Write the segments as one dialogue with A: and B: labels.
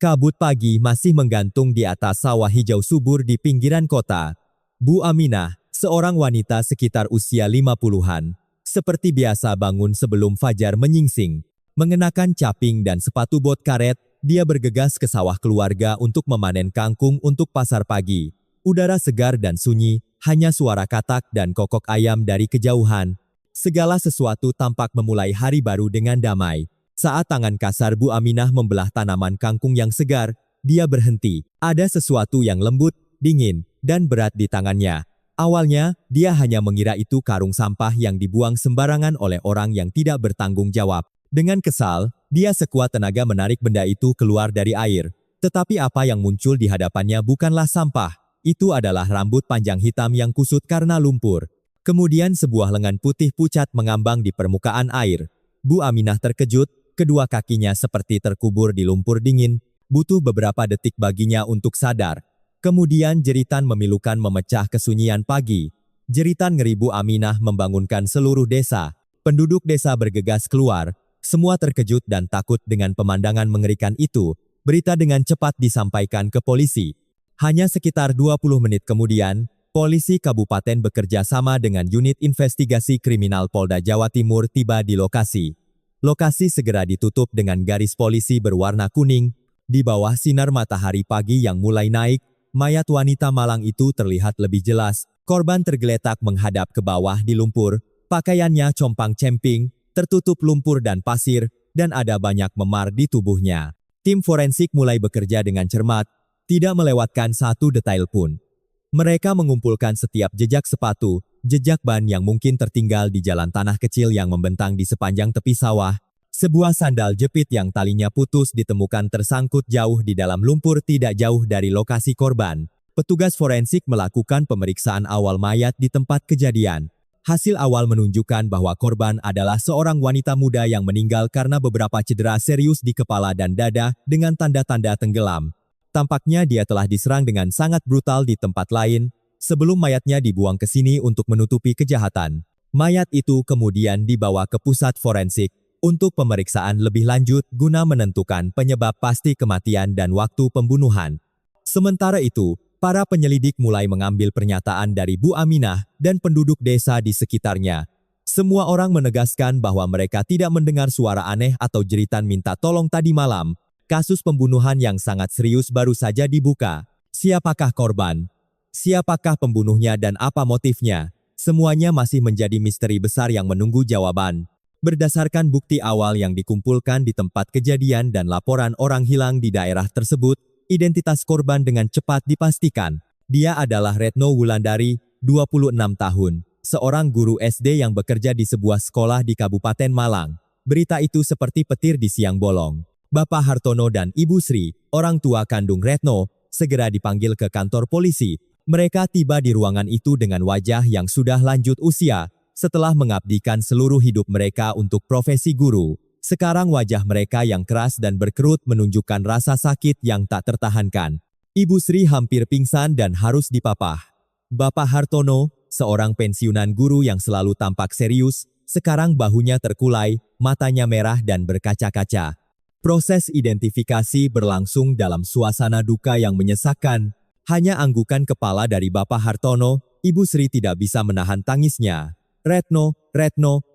A: Kabut pagi masih menggantung di atas sawah hijau subur di pinggiran kota. Bu Aminah, seorang wanita sekitar usia 50-an, seperti biasa bangun sebelum fajar menyingsing. Mengenakan caping dan sepatu bot karet, dia bergegas ke sawah keluarga untuk memanen kangkung untuk pasar pagi. Udara segar dan sunyi, hanya suara katak dan kokok ayam dari kejauhan. Segala sesuatu tampak memulai hari baru dengan damai. Saat tangan kasar Bu Aminah membelah tanaman kangkung yang segar, dia berhenti. Ada sesuatu yang lembut, dingin, dan berat di tangannya. Awalnya, dia hanya mengira itu karung sampah yang dibuang sembarangan oleh orang yang tidak bertanggung jawab. Dengan kesal, dia sekuat tenaga menarik benda itu keluar dari air. Tetapi apa yang muncul di hadapannya bukanlah sampah. Itu adalah rambut panjang hitam yang kusut karena lumpur. Kemudian sebuah lengan putih pucat mengambang di permukaan air. Bu Aminah terkejut. Kedua kakinya seperti terkubur di lumpur dingin, butuh beberapa detik baginya untuk sadar. Kemudian jeritan memilukan memecah kesunyian pagi. Jeritan ngeri Bu Aminah membangunkan seluruh desa. Penduduk desa bergegas keluar, semua terkejut dan takut dengan pemandangan mengerikan itu. Berita dengan cepat disampaikan ke polisi. Hanya sekitar 20 menit kemudian, polisi kabupaten bekerja sama dengan unit investigasi kriminal Polda Jawa Timur tiba di lokasi. Lokasi segera ditutup dengan garis polisi berwarna kuning. Di bawah sinar matahari pagi yang mulai naik, mayat wanita malang itu terlihat lebih jelas. Korban tergeletak menghadap ke bawah di lumpur. Pakaiannya compang-camping, tertutup lumpur dan pasir, dan ada banyak memar di tubuhnya. Tim forensik mulai bekerja dengan cermat, tidak melewatkan satu detail pun. Mereka mengumpulkan setiap jejak sepatu, jejak ban yang mungkin tertinggal di jalan tanah kecil yang membentang di sepanjang tepi sawah. Sebuah sandal jepit yang talinya putus ditemukan tersangkut jauh di dalam lumpur tidak jauh dari lokasi korban. Petugas forensik melakukan pemeriksaan awal mayat di tempat kejadian. Hasil awal menunjukkan bahwa korban adalah seorang wanita muda yang meninggal karena beberapa cedera serius di kepala dan dada dengan tanda-tanda tenggelam. Tampaknya dia telah diserang dengan sangat brutal di tempat lain, sebelum mayatnya dibuang ke sini untuk menutupi kejahatan. Mayat itu kemudian dibawa ke pusat forensik untuk pemeriksaan lebih lanjut guna menentukan penyebab pasti kematian dan waktu pembunuhan. Sementara itu, para penyelidik mulai mengambil pernyataan dari Bu Aminah dan penduduk desa di sekitarnya. Semua orang menegaskan bahwa mereka tidak mendengar suara aneh atau jeritan minta tolong tadi malam. Kasus pembunuhan yang sangat serius baru saja dibuka. Siapakah korban? Siapakah pembunuhnya dan apa motifnya? Semuanya masih menjadi misteri besar yang menunggu jawaban. Berdasarkan bukti awal yang dikumpulkan di tempat kejadian dan laporan orang hilang di daerah tersebut, identitas korban dengan cepat dipastikan. Dia adalah Retno Wulandari, 26 tahun, seorang guru SD yang bekerja di sebuah sekolah di Kabupaten Malang. Berita itu seperti petir di siang bolong. Bapak Hartono dan Ibu Sri, orang tua kandung Retno, segera dipanggil ke kantor polisi. Mereka tiba di ruangan itu dengan wajah yang sudah lanjut usia, setelah mengabdikan seluruh hidup mereka untuk profesi guru. Sekarang wajah mereka yang keras dan berkerut menunjukkan rasa sakit yang tak tertahankan. Ibu Sri hampir pingsan dan harus dipapah. Bapak Hartono, seorang pensiunan guru yang selalu tampak serius, sekarang bahunya terkulai, matanya merah dan berkaca-kaca. Proses identifikasi berlangsung dalam suasana duka yang menyesakkan. Hanya anggukan kepala dari Bapak Hartono, Ibu Sri tidak bisa menahan tangisnya. Retno,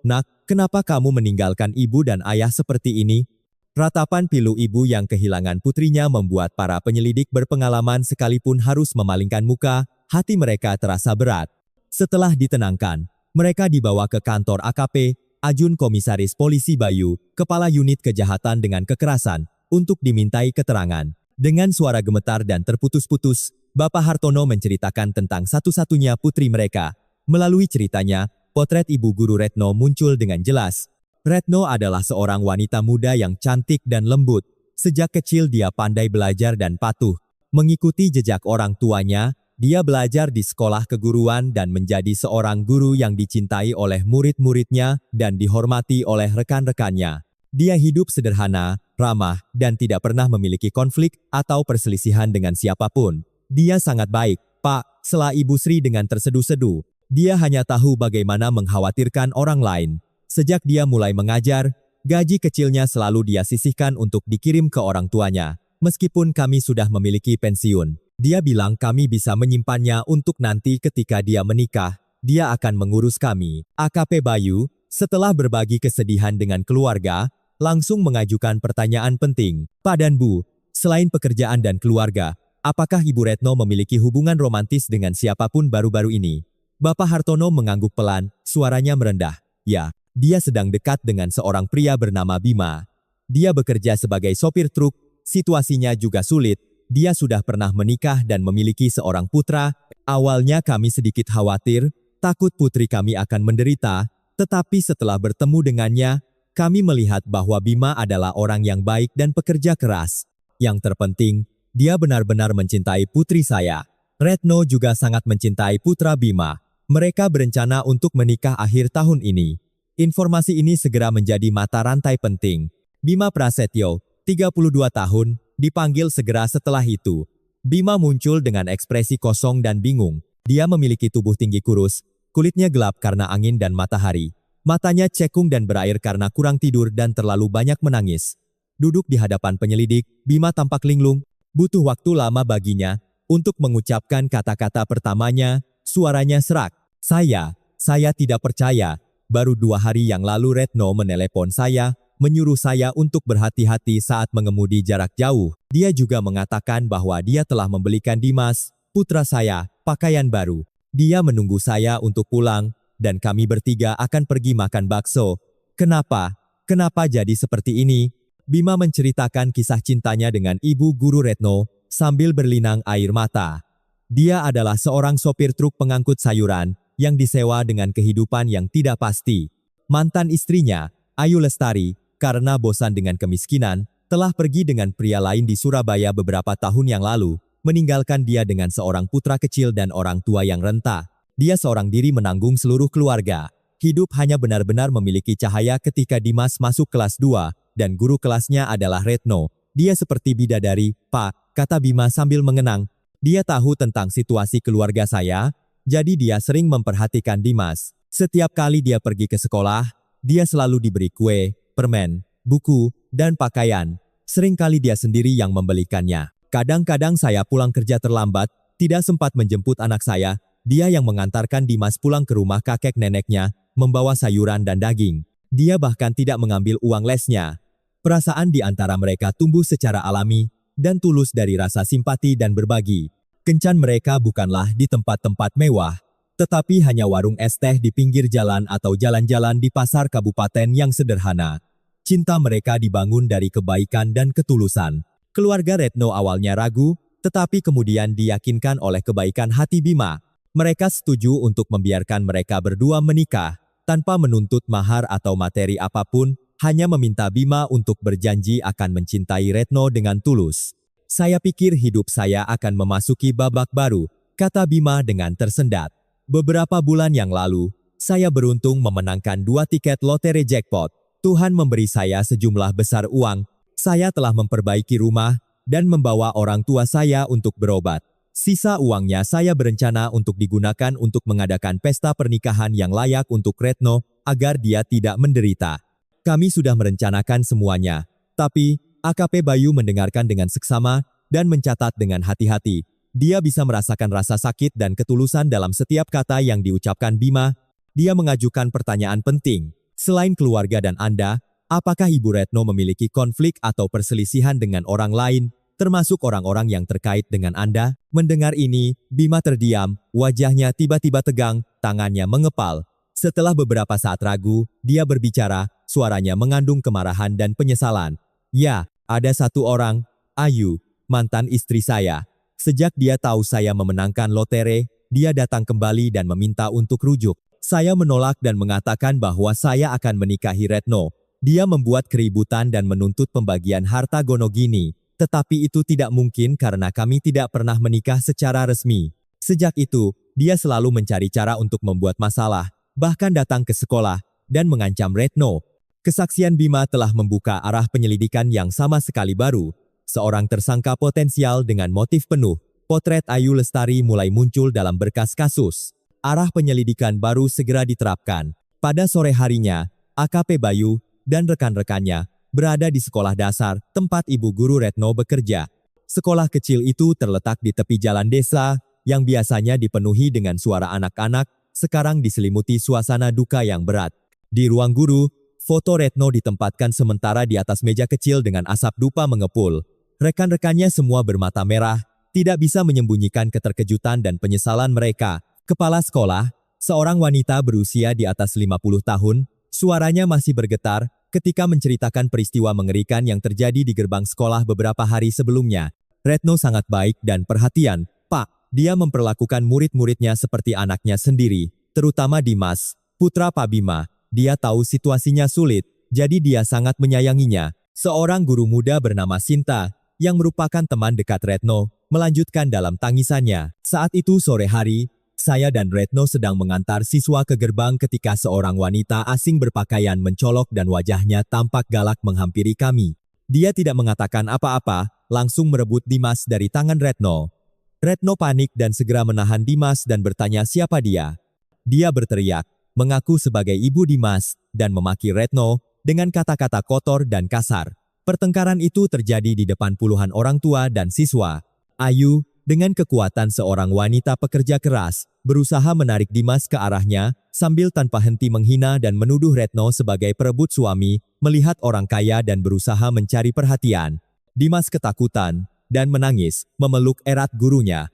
A: nak, kenapa kamu meninggalkan ibu dan ayah seperti ini? Ratapan pilu ibu yang kehilangan putrinya membuat para penyelidik berpengalaman sekalipun harus memalingkan muka, hati mereka terasa berat. Setelah ditenangkan, mereka dibawa ke kantor AKP, Ajun Komisaris Polisi Bayu, Kepala Unit Kejahatan dengan Kekerasan, untuk dimintai keterangan. Dengan suara gemetar dan terputus-putus, Bapak Hartono menceritakan tentang satu-satunya putri mereka. Melalui ceritanya, potret ibu guru Retno muncul dengan jelas. Retno adalah seorang wanita muda yang cantik dan lembut. Sejak kecil dia pandai belajar dan patuh. Mengikuti jejak orang tuanya, dia belajar di sekolah keguruan dan menjadi seorang guru yang dicintai oleh murid-muridnya dan dihormati oleh rekan-rekannya. Dia hidup sederhana, ramah, dan tidak pernah memiliki konflik atau perselisihan dengan siapapun. Dia sangat baik, Pak, sela Ibu Sri dengan terseduh-seduh. Dia hanya tahu bagaimana mengkhawatirkan orang lain. Sejak dia mulai mengajar, gaji kecilnya selalu dia sisihkan untuk dikirim ke orang tuanya. meskipun kami sudah memiliki pensiun. Dia bilang kami bisa menyimpannya untuk nanti ketika dia menikah, dia akan mengurus kami. AKP Bayu, setelah berbagi kesedihan dengan keluarga, langsung mengajukan pertanyaan penting. Pak dan Bu, selain pekerjaan dan keluarga, apakah Ibu Retno memiliki hubungan romantis dengan siapapun baru-baru ini? Bapak Hartono mengangguk pelan, suaranya merendah. Ya, dia sedang dekat dengan seorang pria bernama Bima. Dia bekerja sebagai sopir truk, situasinya juga sulit. Dia sudah pernah menikah dan memiliki seorang putra. Awalnya kami sedikit khawatir, takut putri kami akan menderita, tetapi setelah bertemu dengannya, kami melihat bahwa Bima adalah orang yang baik dan pekerja keras. Yang terpenting, dia benar-benar mencintai putri saya. Retno juga sangat mencintai putra Bima. Mereka berencana untuk menikah akhir tahun ini. Informasi ini segera menjadi mata rantai penting. Bima Prasetyo, 32 tahun, dipanggil segera setelah itu. Bima muncul dengan ekspresi kosong dan bingung. Dia memiliki tubuh tinggi kurus, kulitnya gelap karena angin dan matahari. Matanya cekung dan berair karena kurang tidur dan terlalu banyak menangis. Duduk di hadapan penyelidik, Bima tampak linglung. Butuh waktu lama baginya untuk mengucapkan kata-kata pertamanya, suaranya serak. Saya tidak percaya. Baru 2 hari yang lalu Retno menelepon saya, menyuruh saya untuk berhati-hati saat mengemudi jarak jauh. Dia juga mengatakan bahwa dia telah membelikan Dimas, putra saya, pakaian baru. Dia menunggu saya untuk pulang, dan kami bertiga akan pergi makan bakso. Kenapa? Kenapa jadi seperti ini? Bima menceritakan kisah cintanya dengan ibu guru Retno, sambil berlinang air mata. Dia adalah seorang sopir truk pengangkut sayuran, yang disewa dengan kehidupan yang tidak pasti. Mantan istrinya, Ayu Lestari, karena bosan dengan kemiskinan, telah pergi dengan pria lain di Surabaya beberapa tahun yang lalu, meninggalkan dia dengan seorang putra kecil dan orang tua yang renta. Dia seorang diri menanggung seluruh keluarga. Hidup hanya benar-benar memiliki cahaya ketika Dimas masuk kelas 2, dan guru kelasnya adalah Retno. Dia seperti bidadari, Pak, kata Bima sambil mengenang. Dia tahu tentang situasi keluarga saya, jadi dia sering memperhatikan Dimas. Setiap kali dia pergi ke sekolah, dia selalu diberi kue, permen, buku, dan pakaian. Seringkali dia sendiri yang membelikannya. Kadang-kadang saya pulang kerja terlambat, tidak sempat menjemput anak saya. Dia yang mengantarkan Dimas pulang ke rumah kakek neneknya, membawa sayuran dan daging. Dia bahkan tidak mengambil uang lesnya. Perasaan di antara mereka tumbuh secara alami, dan tulus dari rasa simpati dan berbagi. Kencan mereka bukanlah di tempat-tempat mewah, tetapi hanya warung es teh di pinggir jalan atau jalan-jalan di pasar kabupaten yang sederhana. Cinta mereka dibangun dari kebaikan dan ketulusan. Keluarga Retno awalnya ragu, tetapi kemudian diyakinkan oleh kebaikan hati Bima. Mereka setuju untuk membiarkan mereka berdua menikah, tanpa menuntut mahar atau materi apapun, hanya meminta Bima untuk berjanji akan mencintai Retno dengan tulus. Saya pikir hidup saya akan memasuki babak baru, kata Bima dengan tersendat. Beberapa bulan yang lalu, saya beruntung memenangkan 2 tiket lotre jackpot. Tuhan memberi saya sejumlah besar uang. Saya telah memperbaiki rumah dan membawa orang tua saya untuk berobat. Sisa uangnya saya berencana untuk digunakan untuk mengadakan pesta pernikahan yang layak untuk Retno, agar dia tidak menderita. Kami sudah merencanakan semuanya, tapi AKP Bayu mendengarkan dengan seksama dan mencatat dengan hati-hati. Dia bisa merasakan rasa sakit dan ketulusan dalam setiap kata yang diucapkan Bima. Dia mengajukan pertanyaan penting. Selain keluarga dan Anda, apakah Ibu Retno memiliki konflik atau perselisihan dengan orang lain, termasuk orang-orang yang terkait dengan Anda? Mendengar ini, Bima terdiam, wajahnya tiba-tiba tegang, tangannya mengepal. Setelah beberapa saat ragu, dia berbicara, suaranya mengandung kemarahan dan penyesalan. Ya, ada satu orang, Ayu, mantan istri saya. Sejak dia tahu saya memenangkan lotre, dia datang kembali dan meminta untuk rujuk. Saya menolak dan mengatakan bahwa saya akan menikahi Retno. Dia membuat keributan dan menuntut pembagian harta gonogini, tetapi itu tidak mungkin karena kami tidak pernah menikah secara resmi. Sejak itu, dia selalu mencari cara untuk membuat masalah, bahkan datang ke sekolah dan mengancam Retno. Kesaksian Bima telah membuka arah penyelidikan yang sama sekali baru. Seorang tersangka potensial dengan motif penuh. Potret Ayu Lestari mulai muncul dalam berkas kasus. Arah penyelidikan baru segera diterapkan. Pada sore harinya, AKP Bayu dan rekan-rekannya berada di sekolah dasar, tempat ibu guru Retno bekerja. Sekolah kecil itu terletak di tepi jalan desa, yang biasanya dipenuhi dengan suara anak-anak, sekarang diselimuti suasana duka yang berat. Di ruang guru, foto Retno ditempatkan sementara di atas meja kecil dengan asap dupa mengepul. Rekan-rekannya semua bermata merah, tidak bisa menyembunyikan keterkejutan dan penyesalan mereka. Kepala sekolah, seorang wanita berusia di atas 50 tahun, suaranya masih bergetar ketika menceritakan peristiwa mengerikan yang terjadi di gerbang sekolah beberapa hari sebelumnya. Retno sangat baik dan perhatian, Pak. Dia memperlakukan murid-muridnya seperti anaknya sendiri, terutama Dimas, putra Pak Bima. Dia tahu situasinya sulit, jadi dia sangat menyayanginya. Seorang guru muda bernama Sinta, yang merupakan teman dekat Retno, melanjutkan dalam tangisannya. Saat itu sore hari, saya dan Retno sedang mengantar siswa ke gerbang ketika seorang wanita asing berpakaian mencolok dan wajahnya tampak galak menghampiri kami. Dia tidak mengatakan apa-apa, langsung merebut Dimas dari tangan Retno. Retno panik dan segera menahan Dimas dan bertanya siapa dia. Dia berteriak, mengaku sebagai ibu Dimas, dan memaki Retno dengan kata-kata kotor dan kasar. Pertengkaran itu terjadi di depan puluhan orang tua dan siswa. Ayu, dengan kekuatan seorang wanita pekerja keras, berusaha menarik Dimas ke arahnya, sambil tanpa henti menghina dan menuduh Retno sebagai perebut suami, melihat orang kaya dan berusaha mencari perhatian. Dimas ketakutan dan menangis, memeluk erat gurunya.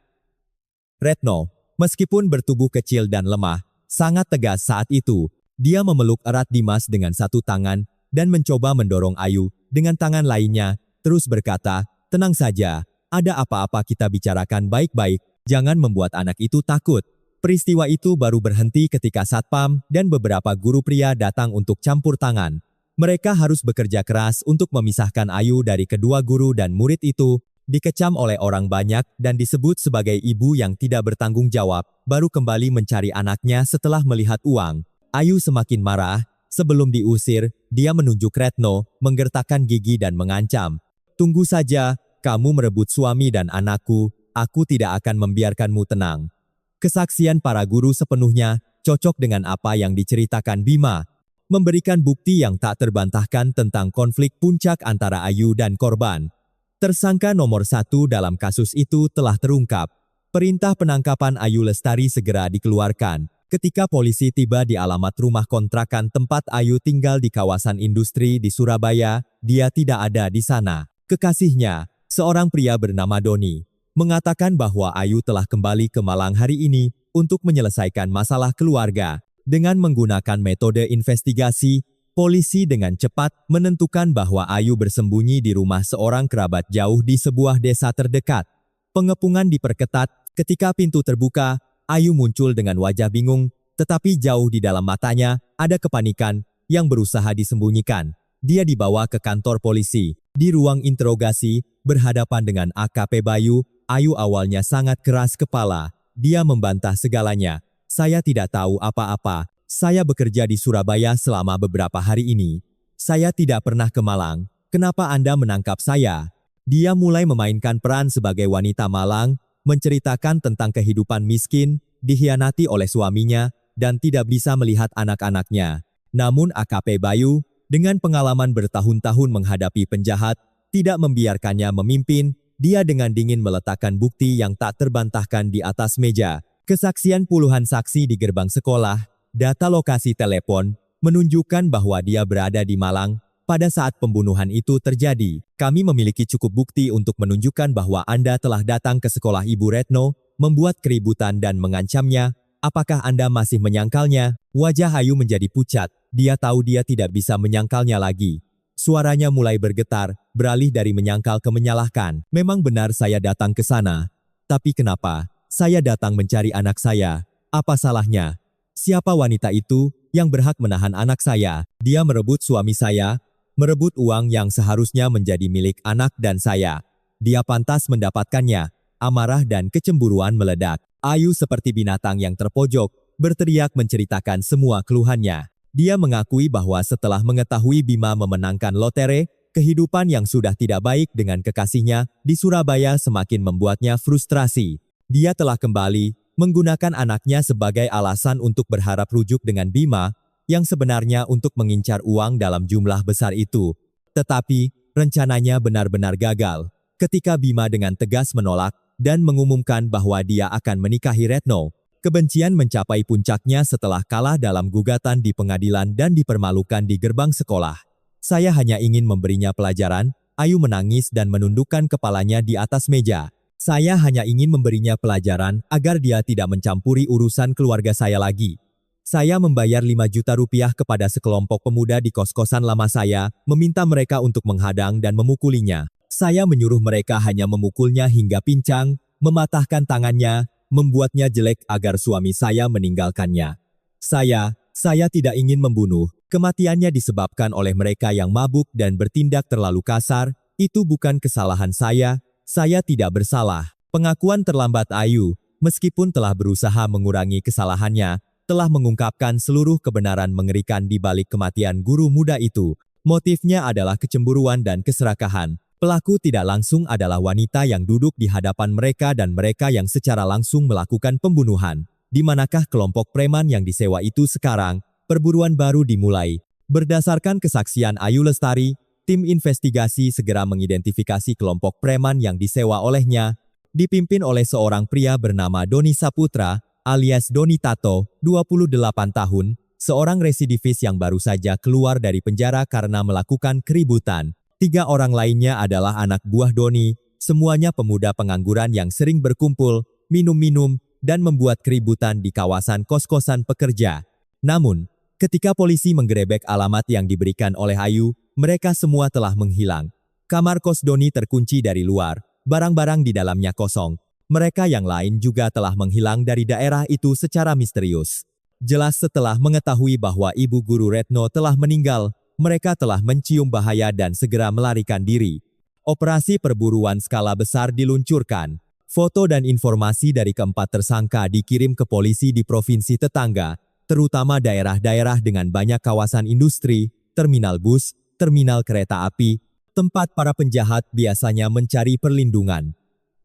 A: Retno, meskipun bertubuh kecil dan lemah, sangat tegas saat itu. Dia memeluk erat Dimas dengan satu tangan dan mencoba mendorong Ayu dengan tangan lainnya, terus berkata, "Tenang saja. Ada apa-apa kita bicarakan baik-baik, jangan membuat anak itu takut." Peristiwa itu baru berhenti ketika satpam dan beberapa guru pria datang untuk campur tangan. Mereka harus bekerja keras untuk memisahkan Ayu dari kedua guru dan murid itu, dikecam oleh orang banyak dan disebut sebagai ibu yang tidak bertanggung jawab, baru kembali mencari anaknya setelah melihat uang. Ayu semakin marah, sebelum diusir, dia menunjuk Retno, menggertakkan gigi dan mengancam. "Tunggu saja. Kamu merebut suami dan anakku, aku tidak akan membiarkanmu tenang." Kesaksian para guru sepenuhnya cocok dengan apa yang diceritakan Bima, memberikan bukti yang tak terbantahkan tentang konflik puncak antara Ayu dan korban. Tersangka nomor 1 dalam kasus itu telah terungkap. Perintah penangkapan Ayu Lestari segera dikeluarkan. Ketika polisi tiba di alamat rumah kontrakan tempat Ayu tinggal di kawasan industri di Surabaya, dia tidak ada di sana. Kekasihnya, seorang pria bernama Doni, mengatakan bahwa Ayu telah kembali ke Malang hari ini untuk menyelesaikan masalah keluarga. Dengan menggunakan metode investigasi, polisi dengan cepat menentukan bahwa Ayu bersembunyi di rumah seorang kerabat jauh di sebuah desa terdekat. Pengepungan diperketat, ketika pintu terbuka, Ayu muncul dengan wajah bingung, tetapi jauh di dalam matanya ada kepanikan yang berusaha disembunyikan. Dia dibawa ke kantor polisi. Di ruang interogasi, berhadapan dengan AKP Bayu, Ayu awalnya sangat keras kepala. Dia membantah segalanya. "Saya tidak tahu apa-apa. Saya bekerja di Surabaya selama beberapa hari ini. Saya tidak pernah ke Malang. Kenapa Anda menangkap saya?" Dia mulai memainkan peran sebagai wanita Malang, menceritakan tentang kehidupan miskin, dikhianati oleh suaminya, dan tidak bisa melihat anak-anaknya. Namun AKP Bayu, dengan pengalaman bertahun-tahun menghadapi penjahat, tidak membiarkannya memimpin. Dia dengan dingin meletakkan bukti yang tak terbantahkan di atas meja. Kesaksian puluhan saksi di gerbang sekolah, data lokasi telepon, menunjukkan bahwa dia berada di Malang pada saat pembunuhan itu terjadi. "Kami memiliki cukup bukti untuk menunjukkan bahwa Anda telah datang ke sekolah Ibu Retno, membuat keributan dan mengancamnya. Apakah Anda masih menyangkalnya?" Wajah Ayu menjadi pucat. Dia tahu dia tidak bisa menyangkalnya lagi. Suaranya mulai bergetar, beralih dari menyangkal ke menyalahkan. "Memang benar saya datang ke sana. Tapi kenapa? Saya datang mencari anak saya. Apa salahnya? Siapa wanita itu yang berhak menahan anak saya? Dia merebut suami saya, merebut uang yang seharusnya menjadi milik anak dan saya. Dia pantas mendapatkannya." Amarah dan kecemburuan meledak. Ayu seperti binatang yang terpojok, berteriak menceritakan semua keluhannya. Dia mengakui bahwa setelah mengetahui Bima memenangkan lotre, kehidupan yang sudah tidak baik dengan kekasihnya di Surabaya semakin membuatnya frustrasi. Dia telah kembali, menggunakan anaknya sebagai alasan untuk berharap rujuk dengan Bima, yang sebenarnya untuk mengincar uang dalam jumlah besar itu. Tetapi, rencananya benar-benar gagal. Ketika Bima dengan tegas menolak dan mengumumkan bahwa dia akan menikahi Retno, kebencian mencapai puncaknya setelah kalah dalam gugatan di pengadilan dan dipermalukan di gerbang sekolah. Saya hanya ingin memberinya pelajaran. Ayu menangis dan menundukkan kepalanya di atas meja. Saya hanya ingin memberinya pelajaran agar dia tidak mencampuri urusan keluarga saya lagi. Saya membayar 5 juta rupiah kepada sekelompok pemuda di kos-kosan lama saya, meminta mereka untuk menghadang dan memukulinya. Saya menyuruh mereka hanya memukulnya hingga pincang, mematahkan tangannya, membuatnya jelek agar suami saya meninggalkannya. Saya tidak ingin membunuh. Kematiannya disebabkan oleh mereka yang mabuk dan bertindak terlalu kasar. Itu bukan kesalahan saya tidak bersalah. Pengakuan terlambat Ayu, meskipun telah berusaha mengurangi kesalahannya, telah mengungkapkan seluruh kebenaran mengerikan di balik kematian guru muda itu. Motifnya adalah kecemburuan dan keserakahan. Pelaku tidak langsung adalah wanita yang duduk di hadapan mereka dan mereka yang secara langsung melakukan pembunuhan. Di manakah kelompok preman yang disewa itu sekarang? Perburuan baru dimulai. Berdasarkan kesaksian Ayu Lestari, tim investigasi segera mengidentifikasi kelompok preman yang disewa olehnya, dipimpin oleh seorang pria bernama Doni Saputra, alias Doni Tato, 28 tahun, seorang residivis yang baru saja keluar dari penjara karena melakukan keributan. 3 orang lainnya adalah anak buah Doni, semuanya pemuda pengangguran yang sering berkumpul, minum-minum, dan membuat keributan di kawasan kos-kosan pekerja. Namun, ketika polisi menggerebek alamat yang diberikan oleh Ayu, mereka semua telah menghilang. Kamar kos Doni terkunci dari luar, barang-barang di dalamnya kosong. Mereka yang lain juga telah menghilang dari daerah itu secara misterius. Jelas setelah mengetahui bahwa ibu guru Retno telah meninggal, mereka telah mencium bahaya dan segera melarikan diri. Operasi perburuan skala besar diluncurkan. Foto dan informasi dari keempat tersangka dikirim ke polisi di provinsi tetangga, terutama daerah-daerah dengan banyak kawasan industri, terminal bus, terminal kereta api, tempat para penjahat biasanya mencari perlindungan.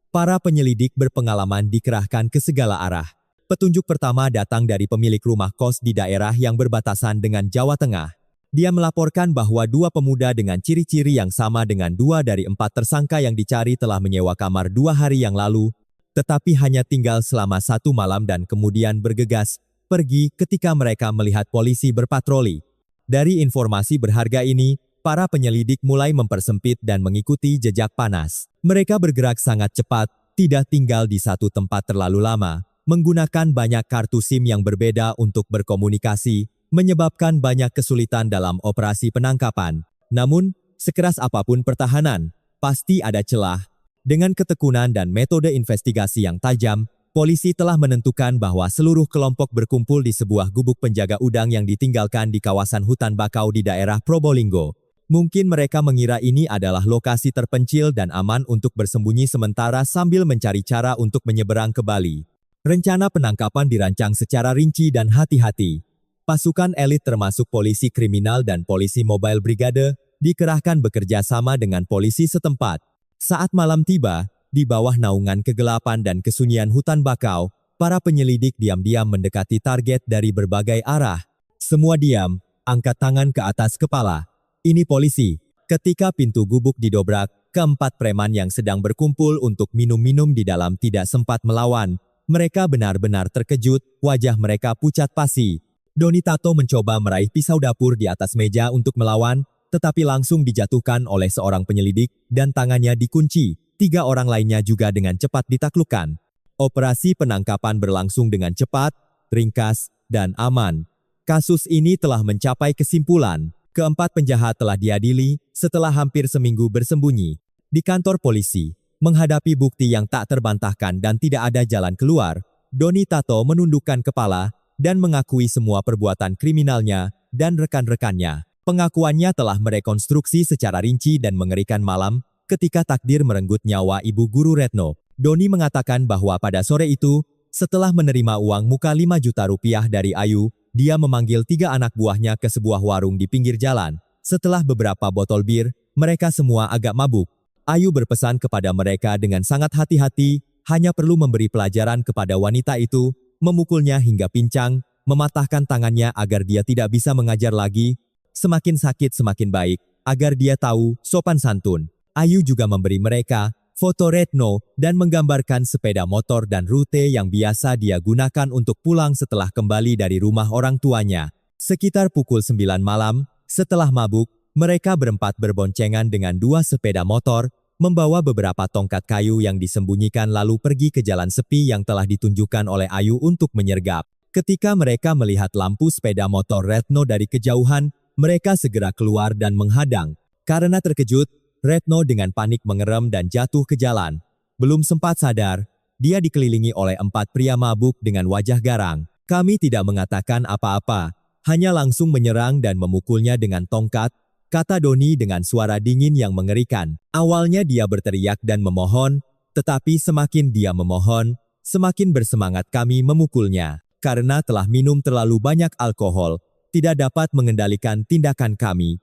A: Para penyelidik berpengalaman dikerahkan ke segala arah. Petunjuk pertama datang dari pemilik rumah kos di daerah yang berbatasan dengan Jawa Tengah. Dia melaporkan bahwa 2 pemuda dengan ciri-ciri yang sama dengan 2 dari 4 tersangka yang dicari telah menyewa kamar 2 hari yang lalu, tetapi hanya tinggal selama 1 malam dan kemudian bergegas pergi ketika mereka melihat polisi berpatroli. Dari informasi berharga ini, para penyelidik mulai mempersempit dan mengikuti jejak panas. Mereka bergerak sangat cepat, tidak tinggal di satu tempat terlalu lama, menggunakan banyak kartu SIM yang berbeda untuk berkomunikasi, menyebabkan banyak kesulitan dalam operasi penangkapan. Namun, sekeras apapun pertahanan, pasti ada celah. Dengan ketekunan dan metode investigasi yang tajam, polisi telah menentukan bahwa seluruh kelompok berkumpul di sebuah gubuk penjaga udang yang ditinggalkan di kawasan hutan bakau di daerah Probolinggo. Mungkin mereka mengira ini adalah lokasi terpencil dan aman untuk bersembunyi sementara sambil mencari cara untuk menyeberang ke Bali. Rencana penangkapan dirancang secara rinci dan hati-hati. Pasukan elit termasuk polisi kriminal dan polisi mobile brigade dikerahkan bekerja sama dengan polisi setempat. Saat malam tiba, di bawah naungan kegelapan dan kesunyian hutan bakau, para penyelidik diam-diam mendekati target dari berbagai arah. Semua diam, angkat tangan ke atas kepala. Ini polisi. Ketika pintu gubuk didobrak, keempat preman yang sedang berkumpul untuk minum-minum di dalam tidak sempat melawan. Mereka benar-benar terkejut, wajah mereka pucat pasi. Doni Tato mencoba meraih pisau dapur di atas meja untuk melawan, tetapi langsung dijatuhkan oleh seorang penyelidik dan tangannya dikunci. 3 orang lainnya juga dengan cepat ditaklukkan. Operasi penangkapan berlangsung dengan cepat, ringkas, dan aman. Kasus ini telah mencapai kesimpulan. Keempat penjahat telah diadili setelah hampir seminggu bersembunyi di kantor polisi. Menghadapi bukti yang tak terbantahkan dan tidak ada jalan keluar, Doni Tato menundukkan kepala dan mengakui semua perbuatan kriminalnya dan rekan-rekannya. Pengakuannya telah merekonstruksi secara rinci dan mengerikan malam ketika takdir merenggut nyawa ibu guru Retno. Doni mengatakan bahwa pada sore itu, setelah menerima uang muka 5 juta rupiah dari Ayu, dia memanggil 3 anak buahnya ke sebuah warung di pinggir jalan. Setelah beberapa botol bir, mereka semua agak mabuk. Ayu berpesan kepada mereka dengan sangat hati-hati, hanya perlu memberi pelajaran kepada wanita itu, memukulnya hingga pincang, mematahkan tangannya agar dia tidak bisa mengajar lagi. Semakin sakit semakin baik. agar dia tahu sopan santun. Ayu juga memberi mereka foto Retno dan menggambarkan sepeda motor dan rute yang biasa dia gunakan untuk pulang setelah kembali dari rumah orang tuanya. Sekitar pukul 9 malam, setelah mabuk, mereka berempat berboncengan dengan 2 sepeda motor, membawa beberapa tongkat kayu yang disembunyikan lalu pergi ke jalan sepi yang telah ditunjukkan oleh Ayu untuk menyergap. Ketika mereka melihat lampu sepeda motor Retno dari kejauhan, mereka segera keluar dan menghadang. Karena terkejut, Retno dengan panik mengerem dan jatuh ke jalan. Belum sempat sadar, dia dikelilingi oleh 4 pria mabuk dengan wajah garang. Kami tidak mengatakan apa-apa, hanya langsung menyerang dan memukulnya dengan tongkat, kata Doni dengan suara dingin yang mengerikan. Awalnya dia berteriak dan memohon, tetapi semakin dia memohon, semakin bersemangat kami memukulnya. Karena telah minum terlalu banyak alkohol, tidak dapat mengendalikan tindakan kami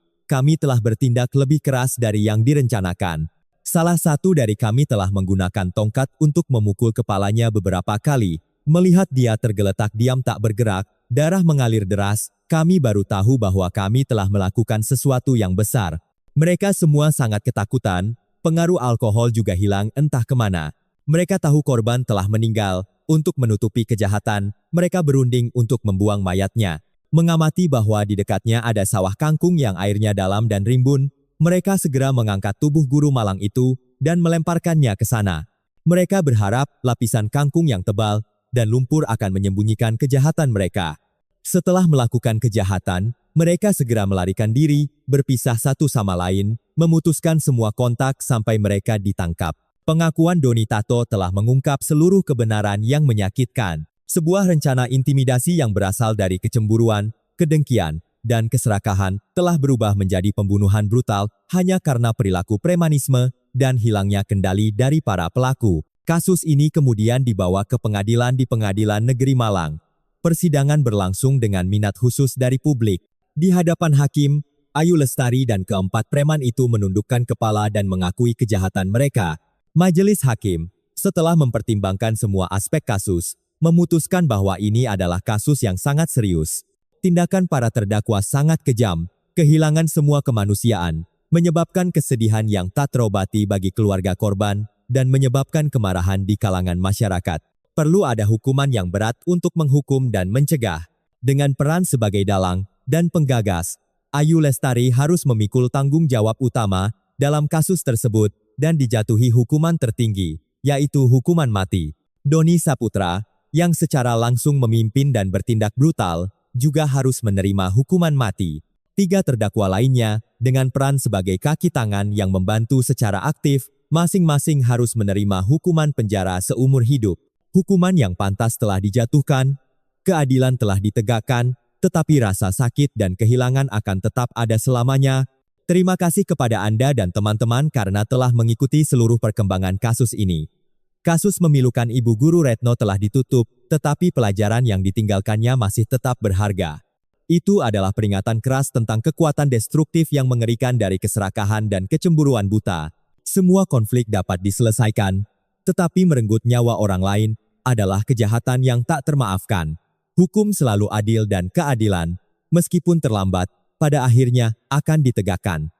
A: telah bertindak lebih keras dari yang direncanakan. Salah satu dari kami telah menggunakan tongkat untuk memukul kepalanya beberapa kali. Melihat dia tergeletak diam tak bergerak, darah mengalir deras, kami baru tahu bahwa kami telah melakukan sesuatu yang besar. Mereka semua sangat ketakutan, pengaruh alkohol juga hilang entah kemana. Mereka tahu korban telah meninggal, untuk menutupi kejahatan, mereka berunding untuk membuang mayatnya. Mengamati bahwa di dekatnya ada sawah kangkung yang airnya dalam dan rimbun, mereka segera mengangkat tubuh guru malang itu dan melemparkannya ke sana. Mereka berharap lapisan kangkung yang tebal dan lumpur akan menyembunyikan kejahatan mereka. Setelah melakukan kejahatan, mereka segera melarikan diri, berpisah satu sama lain, memutuskan semua kontak sampai mereka ditangkap. Pengakuan Doni Tato telah mengungkap seluruh kebenaran yang menyakitkan. Sebuah rencana intimidasi yang berasal dari kecemburuan, kedengkian, dan keserakahan telah berubah menjadi pembunuhan brutal hanya karena perilaku premanisme dan hilangnya kendali dari para pelaku. Kasus ini kemudian dibawa ke pengadilan di Pengadilan Negeri Malang. Persidangan berlangsung dengan minat khusus dari publik. Di hadapan hakim, Ayu Lestari dan keempat preman itu menundukkan kepala dan mengakui kejahatan mereka. Majelis hakim, setelah mempertimbangkan semua aspek kasus, memutuskan bahwa ini adalah kasus yang sangat serius. Tindakan para terdakwa sangat kejam, kehilangan semua kemanusiaan, menyebabkan kesedihan yang tak terobati bagi keluarga korban, dan menyebabkan kemarahan di kalangan masyarakat. Perlu ada hukuman yang berat untuk menghukum dan mencegah. Dengan peran sebagai dalang dan penggagas, Ayu Lestari harus memikul tanggung jawab utama dalam kasus tersebut dan dijatuhi hukuman tertinggi, yaitu hukuman mati. Doni Saputra, yang secara langsung memimpin dan bertindak brutal, juga harus menerima hukuman mati. 3 terdakwa lainnya, dengan peran sebagai kaki tangan yang membantu secara aktif, masing-masing harus menerima hukuman penjara seumur hidup. Hukuman yang pantas telah dijatuhkan, keadilan telah ditegakkan, tetapi rasa sakit dan kehilangan akan tetap ada selamanya. Terima kasih kepada Anda dan teman-teman karena telah mengikuti seluruh perkembangan kasus ini. Kasus memilukan Ibu Guru Retno telah ditutup, tetapi pelajaran yang ditinggalkannya masih tetap berharga. Itu adalah peringatan keras tentang kekuatan destruktif yang mengerikan dari keserakahan dan kecemburuan buta. Semua konflik dapat diselesaikan, tetapi merenggut nyawa orang lain adalah kejahatan yang tak termaafkan. Hukum selalu adil dan keadilan, meskipun terlambat, pada akhirnya akan ditegakkan.